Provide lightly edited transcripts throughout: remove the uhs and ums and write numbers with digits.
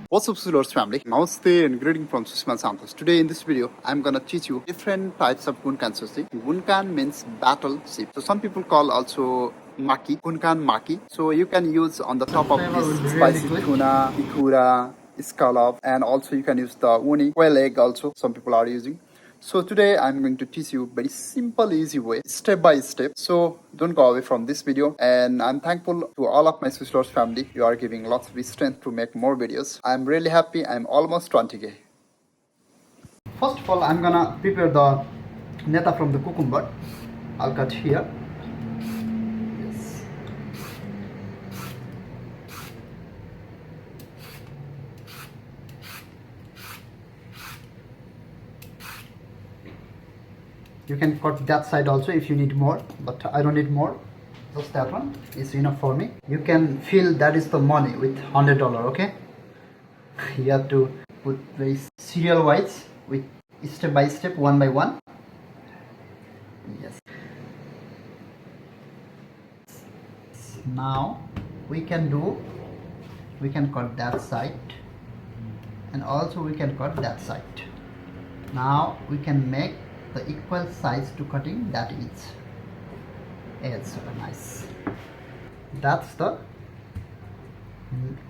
What's up, Sushi family? Namaste and greeting from Sushma Santosh. Today in this video, I'm gonna teach you different types of Gunkan Sushi. Gunkan means battleship. So some people call also Maki, Gunkan Maki. So you can use on the top of this spicy tuna, ikura, scallop, and also you can use the uni, quail egg also some people are using. So today I'm going to teach you very simple, easy way, step by step. So don't go away from this video. And I'm thankful to all of my Swisslords family. You are giving lots of strength to make more videos. I'm really happy. I'm almost 20K. First of all, I'm gonna prepare the neta from the cucumber. I'll cut here. Yes. You can cut that side also if you need more, but I don't need more. Just that one is enough for me. You can feel that is the money with $100, okay? You have to put very serial wise with step by step, one by one. Yes. Now we can cut that side, and also we can cut that side. Now we can make the equal size to cutting that is. It's super nice. That's the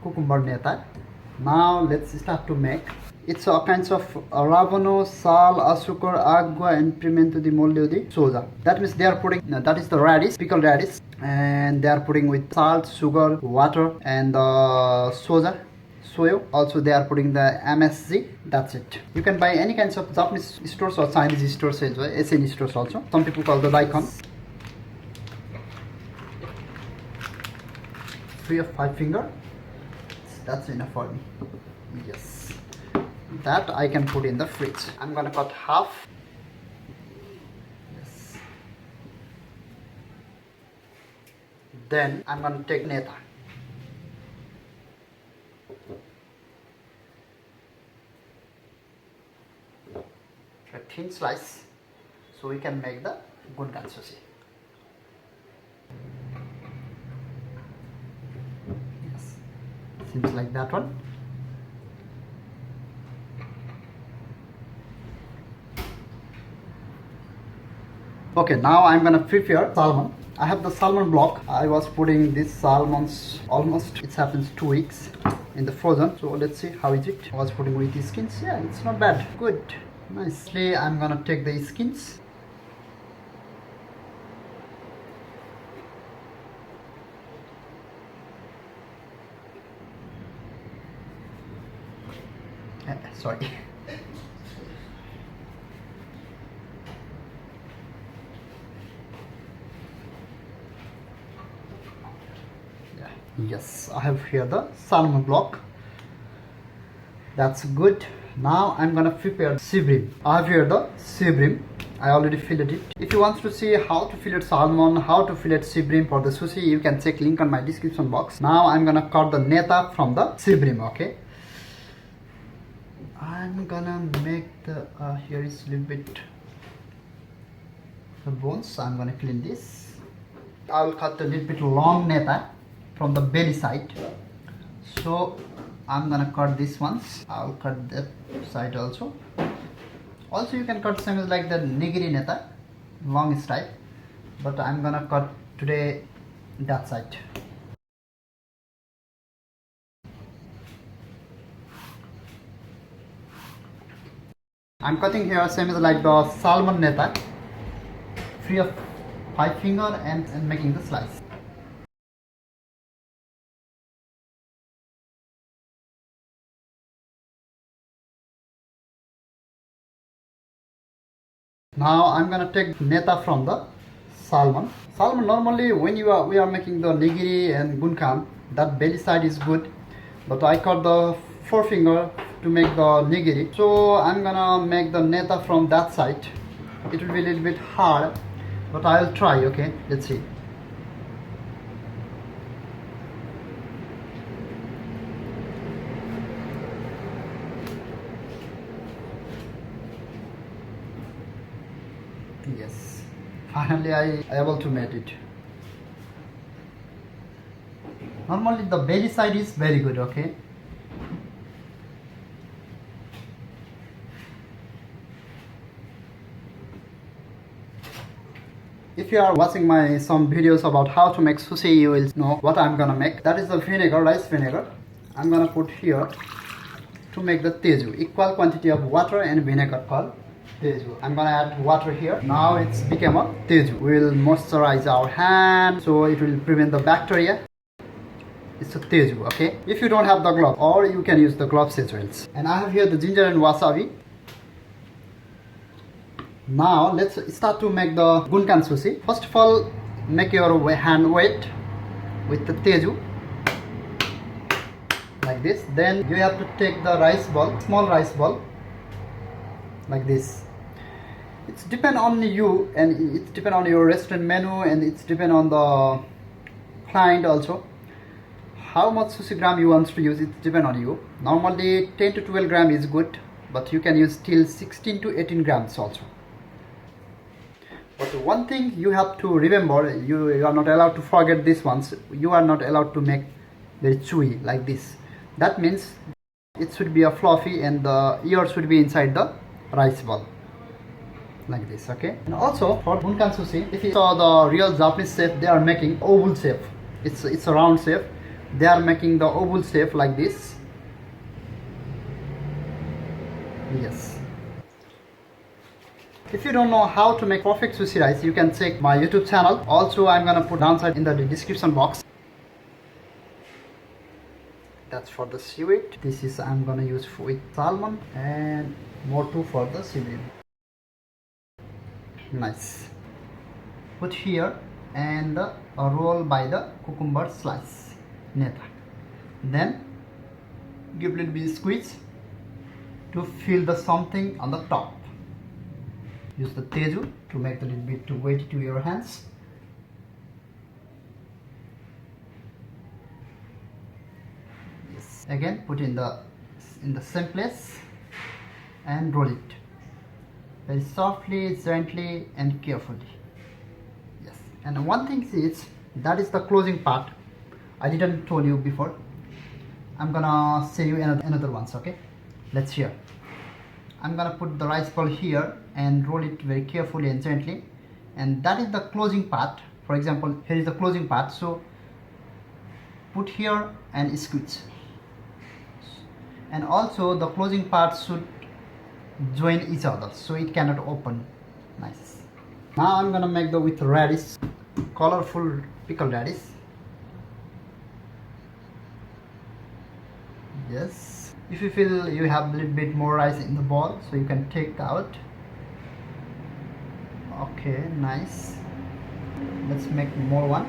cucumber neta. Now let's start to make. It's all kinds of ravano, sal, asukar, agua, and pimento di molio di soja. That means they are putting, that is the radish, pickled radish, and they are putting with salt, sugar, water, and soja. Soyo. Also they are putting the MSG. That's it. You can buy any kinds of Japanese stores or Chinese stores as well, Asian stores also. Some people call the daikon. 3 of 5 finger. That's enough for me. Yes. That I can put in the fridge. I'm gonna cut half. Yes. Then I'm gonna take neta. A thin slice, so we can make the Gunkan Sushi. Yes, seems like that one. Okay, now I'm gonna prepare salmon. I have the salmon block. I was putting these salmons almost, it happens 2 weeks in the frozen. So let's see how is it. I was putting with the skins. Yeah, it's not bad. Good. Nicely, I'm gonna take the skins. Sorry. Yeah. Yes, I have here the salmon block. That's good. Now I'm gonna prepare Seabream. I have here the Seabream. I already filleted it. If you want to see how to fillet salmon, how to fillet Seabream for the sushi, you can check link on my description box. Now I'm gonna cut the neta from the Seabream, okay? I'm gonna make the, here is a little bit the bones. I'm gonna clean this. I'll cut a little bit long neta from the belly side. So I'm gonna cut this ones. I'll cut that side also. Also you can cut same as like the nigiri neta, long stripe, but I'm gonna cut today that side. I'm cutting here same as like the salmon neta, 3 of 5 finger and making the slice. Now I'm gonna take neta from the salmon. Salmon normally when we are making the nigiri and gunkan, that belly side is good, but I cut the forefinger to make the nigiri. So I'm gonna make the neta from that side. It will be a little bit hard, but I'll try. Okay, let's see. Yes, finally I able to make it. Normally the belly side is very good, okay? if you are watching my some videos about how to make sushi, you will know what I'm gonna make. That is the vinegar, rice vinegar. I'm gonna put here to make the teju. Equal quantity of water and vinegar called teju. I'm gonna add water here. Now it's become a teju. We'll moisturize our hand so it will prevent the bacteria. It's a teju, okay? If you don't have the glove, or you can use the gloves as well. And I have here the ginger and wasabi. Now let's start to make the gunkan sushi. First of all, make your hand wet with the teju like this. Then you have to take the rice ball, small rice ball, like this. It's depend on you, and it's depend on your restaurant menu, and it's depend on the client also. How much sushi gram you want to use, it depend on you. Normally 10 to 12 gram is good, but you can use till 16 to 18 grams also. But one thing you have to remember, you are not allowed to forget this once. You are not allowed to make very chewy like this. That means it should be a fluffy and the ear should be inside the rice ball like this, okay? And also for gunkan sushi, if you saw the real Japanese chef, they are making oval shape. It's a round shape. They are making the oval shape like this. Yes. If you don't know how to make perfect sushi rice, you can check my YouTube channel. Also, I'm gonna put downside in the description box. That's for the seaweed. This is I'm gonna use with salmon, and more too for the seaweed. Nice. Put here and roll by the cucumber slice. Neta. Then give a little bit squeeze to feel the something on the top. Use the teju to make a little bit too weighty to your hands. Yes. Again, put in the same place and roll it very softly, gently, and carefully. Yes. And one thing is that is the closing part. I didn't told you before. I'm gonna say you another ones, okay? Let's hear. I'm gonna put the rice ball here and roll it very carefully and gently, and that is the closing part. For example, here is the closing part, so put here and squeeze. And also the closing part should join each other so it cannot open. Nice. Now I'm gonna make the with radish, colorful pickled radish. Yes, if you feel you have a little bit more rice in the bowl, so you can take out. Okay, nice. Let's make more one.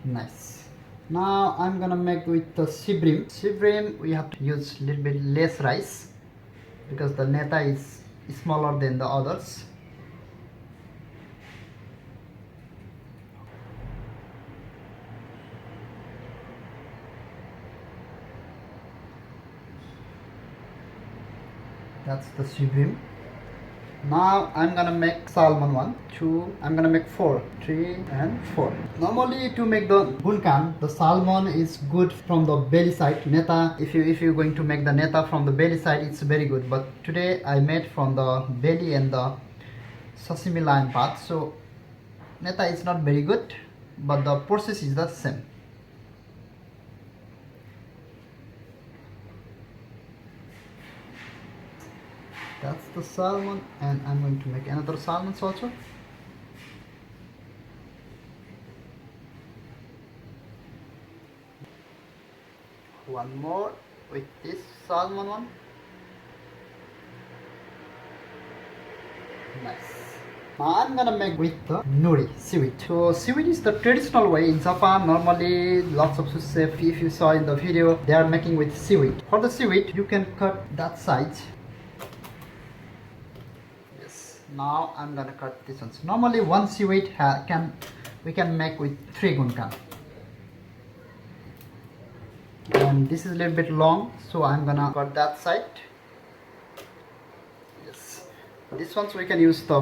Nice. Now I'm gonna make with the Seabream. Seabream we have to use a little bit less rice because the neta is smaller than the others. That's the Seaweed. Now I'm gonna make salmon 1, 2, I'm gonna make 4, 3 and 4. Normally to make the gunkan, the salmon is good from the belly side. Neta, if you're going to make the neta from the belly side, it's very good. But today I made from the belly and the sashimi line part. So neta is not very good, but the process is the same. That's the salmon, and I'm going to make another salmon also. One more with this salmon one. Nice. Now I'm gonna make with the nori, seaweed. So seaweed is the traditional way in Japan. Normally lots of sushi chefs, if you saw in the video, they are making with seaweed. For the seaweed, you can cut that size. Now I'm gonna cut this one. So normally one seaweed we can make with 3 gunkan. And this is a little bit long, so I'm gonna cut that side. Yes. This one so we can use for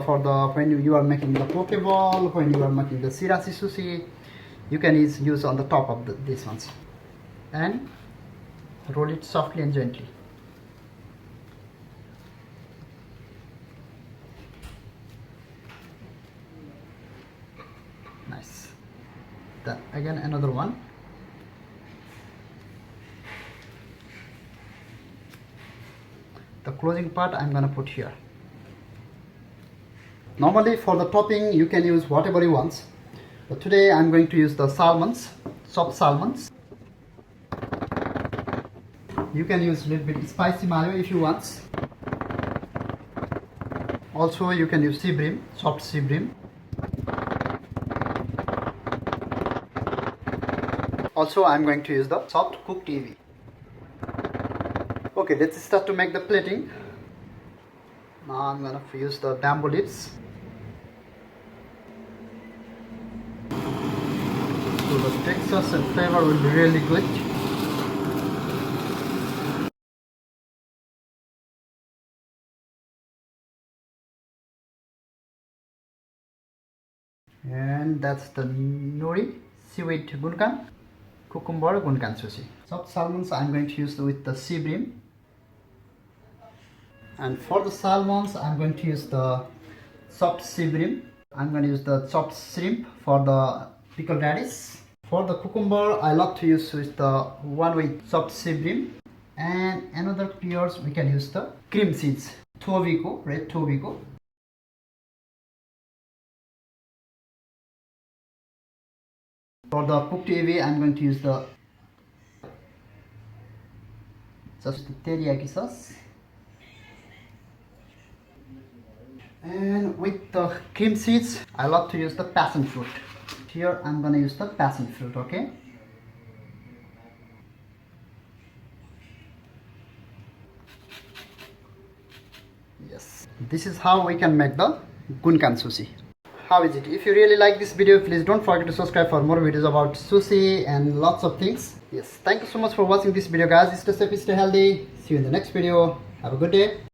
when you are making the poke ball, when you are making the shirashi sushi, you can use on the top of these ones. And Roll it softly and gently. Nice. Then again another one. The closing part I'm gonna put here. Normally for the topping you can use whatever you want, but today I'm going to use the salmons, soft salmons. You can use a little bit spicy mayo if you want. Also you can use Seabream, soft Seabream. Also I'm going to use the soft cooked ebi. Okay, let's start to make the plating. Now I'm gonna use the bamboo leaves. So the texture and flavor will be really good. And that's the nori, seaweed Gunkan, cucumber Gunkan Sushi. Soft salmons I'm going to use with the Seabream. And for the salmons I'm going to use the soft Seabream. I'm going to use the chopped shrimp for the pickled radish. For the cucumber I love to use with the one with soft Seabream. And another pears we can use the cream seeds, tobiko, red tobiko. For the cooked ebi I'm going to use the teriyaki sauce. And with the cream seeds I love to use the passion fruit. Here I'm gonna use the passion fruit, okay? Yes. This is how we can make the Gunkan sushi. How is it? If you really like this video, please don't forget to subscribe for more videos about sushi and lots of things. Yes, thank you so much for watching this video guys. Stay safe, stay healthy. See you in the next video. Have a good day.